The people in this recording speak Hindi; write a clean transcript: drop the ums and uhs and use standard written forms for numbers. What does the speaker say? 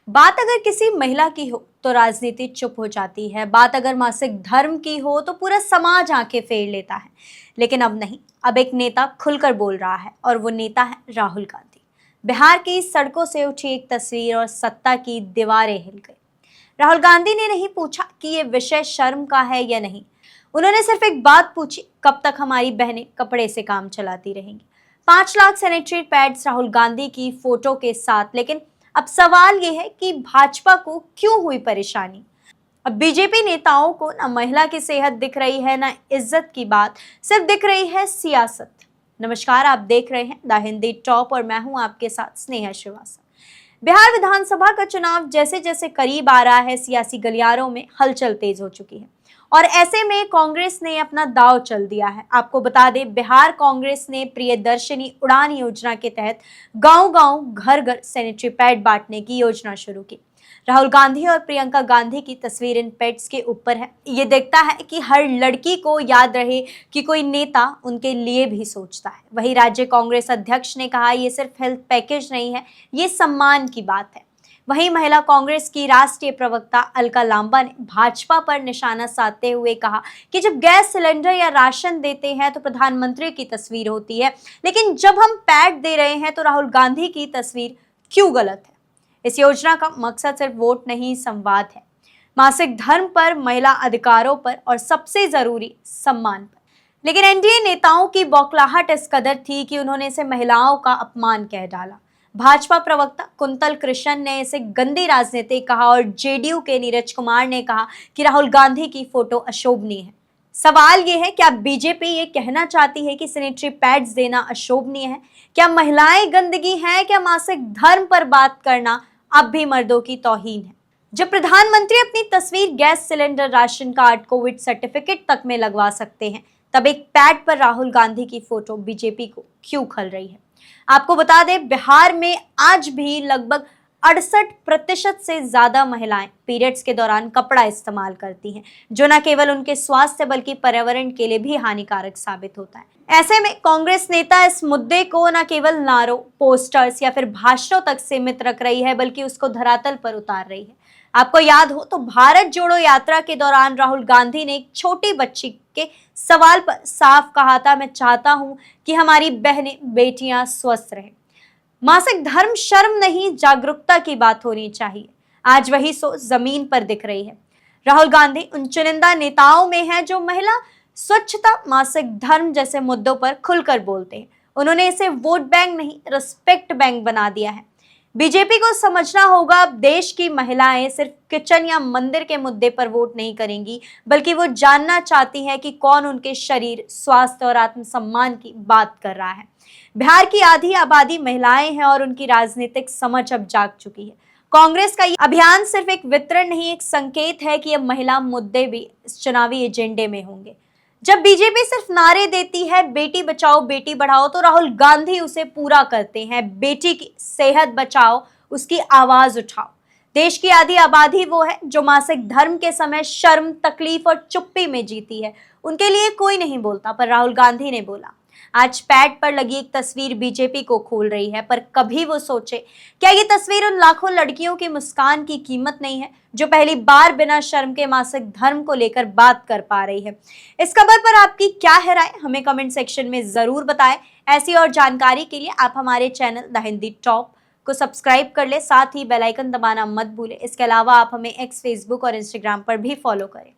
बात अगर किसी महिला की हो तो राजनीति चुप हो जाती है। बात अगर मासिक धर्म की हो तो पूरा समाज आंखें फेर लेता है। लेकिन अब नहीं, अब एक नेता खुलकर बोल रहा है और वो नेता है राहुल गांधी। बिहार की सड़कों से उठी एक तस्वीर और सत्ता की दीवारें हिल गई। राहुल गांधी ने नहीं पूछा कि ये विषय शर्म का है या नहीं। उन्होंने सिर्फ एक बात पूछी, कब तक हमारी बहनें कपड़े से काम चलाती रहेंगी। 5 लाख सैनिटरी पैड्स राहुल गांधी की फोटो के साथ। लेकिन अब सवाल ये है कि भाजपा को क्यों हुई परेशानी। अब बीजेपी नेताओं को ना महिला की सेहत दिख रही है, ना इज्जत की बात, सिर्फ दिख रही है सियासत। नमस्कार, आप देख रहे हैं द हिंदी टॉप और मैं हूं आपके साथ स्नेहा श्रीवास्तव। बिहार विधानसभा का चुनाव जैसे जैसे करीब आ रहा है, सियासी गलियारों में हलचल तेज हो चुकी है और ऐसे में कांग्रेस ने अपना दांव चल दिया है। आपको बता दें, बिहार कांग्रेस ने प्रियदर्शनी उड़ान योजना के तहत गांव-गांव, घर-घर सैनिटरी पैड बांटने की योजना शुरू की। राहुल गांधी और प्रियंका गांधी की तस्वीर इन पैड्स के ऊपर है। ये देखता है कि हर लड़की को याद रहे कि कोई नेता उनके लिए भी सोचता है। वहीं राज्य कांग्रेस अध्यक्ष ने कहा, ये सिर्फ हेल्थ पैकेज नहीं है, ये सम्मान की बात है। वहीं महिला कांग्रेस की राष्ट्रीय प्रवक्ता अलका लांबा ने भाजपा पर निशाना साधते हुए कहा कि जब गैस सिलेंडर या राशन देते हैं तो प्रधानमंत्री की तस्वीर होती है, लेकिन जब हम पैड दे रहे हैं तो राहुल गांधी की तस्वीर क्यों गलत है। इस योजना का मकसद सिर्फ वोट नहीं, संवाद है। मासिक धर्म पर, महिला अधिकारों पर और सबसे जरूरी सम्मान पर। लेकिन एनडीए नेताओं की बौखलाहट इस कदर थी कि उन्होंने इसे महिलाओं का अपमान कह डाला। भाजपा प्रवक्ता कुंतल कृष्ण ने इसे गंदी राजनीति कहा और जेडीयू के नीरज कुमार ने कहा कि राहुल गांधी की फोटो अशोभनीय है। सवाल ये है, क्या बीजेपी ये कहना चाहती है कि सैनिटरी पैड्स देना अशोभनीय है? क्या महिलाएं गंदगी हैं? क्या मासिक धर्म पर बात करना अब भी मर्दों की तौहीन है? जब प्रधानमंत्री अपनी तस्वीर gas cylinder, ration card, Covid certificate तक में लगवा सकते हैं, तब एक पैड पर राहुल गांधी की फोटो बीजेपी को क्यों खल रही है? आपको बता दें, बिहार में आज भी लगभग 68% से ज्यादा महिलाएं पीरियड्स के दौरान कपड़ा इस्तेमाल करती हैं, जो न केवल उनके स्वास्थ्य बल्कि पर्यावरण के लिए भी हानिकारक साबित होता है। ऐसे में कांग्रेस नेता इस मुद्दे को न केवल नारों, पोस्टर्स या फिर भाषणों तक सीमित रख रही है, बल्कि उसको धरातल पर उतार रही है। आपको याद हो तो भारत जोड़ो यात्रा के दौरान राहुल गांधी ने एक छोटी बच्ची के सवाल पर साफ कहा था, मैं चाहता हूं कि हमारी बहनें, बेटियां स्वस्थ रहें। मासिक धर्म शर्म नहीं, जागरूकता की बात होनी चाहिए। आज वही सोच जमीन पर दिख रही है। राहुल गांधी उन चुनिंदा नेताओं में हैं जो महिला, स्वच्छता, मासिक धर्म जैसे मुद्दों पर खुलकर बोलते हैं। उन्होंने इसे वोट बैंक नहीं, रिस्पेक्ट बैंक बना दिया है। बीजेपी को समझना होगा, अब देश की महिलाएं सिर्फ किचन या मंदिर के मुद्दे पर वोट नहीं करेंगी, बल्कि वो जानना चाहती हैं कि कौन उनके शरीर, स्वास्थ्य और आत्मसम्मान की बात कर रहा है। बिहार की आधी आबादी महिलाएं हैं और उनकी राजनीतिक समझ अब जाग चुकी है। कांग्रेस का ये अभियान सिर्फ एक वितरण नहीं, एक संकेत है कि अब महिला मुद्दे भी इस चुनावी एजेंडे में होंगे। जब बीजेपी सिर्फ नारे देती है बेटी बचाओ बेटी बढ़ाओ, तो राहुल गांधी उसे पूरा करते हैं। बेटी की सेहत बचाओ, उसकी आवाज उठाओ। देश की आधी आबादी वो है जो मासिक धर्म के समय शर्म, तकलीफ और चुप्पी में जीती है। उनके लिए कोई नहीं बोलता, पर राहुल गांधी ने बोला। आज पैड पर लगी एक तस्वीर बीजेपी को खोल रही है, पर कभी वो सोचे, क्या ये तस्वीर उन लाखों लड़कियों की मुस्कान की कीमत नहीं है जो पहली बार बिना शर्म के मासिक धर्म को लेकर बात कर पा रही है? इस खबर पर आपकी क्या है राय, हमें कमेंट सेक्शन में जरूर बताएं। ऐसी और जानकारी के लिए आप हमारे चैनल द हिंदी टॉप को सब्सक्राइब कर ले, साथ ही बेल आइकन दबाना मत भूलें। इसके अलावा आप हमें एक्स, फेसबुक और इंस्टाग्राम पर भी फॉलो करें।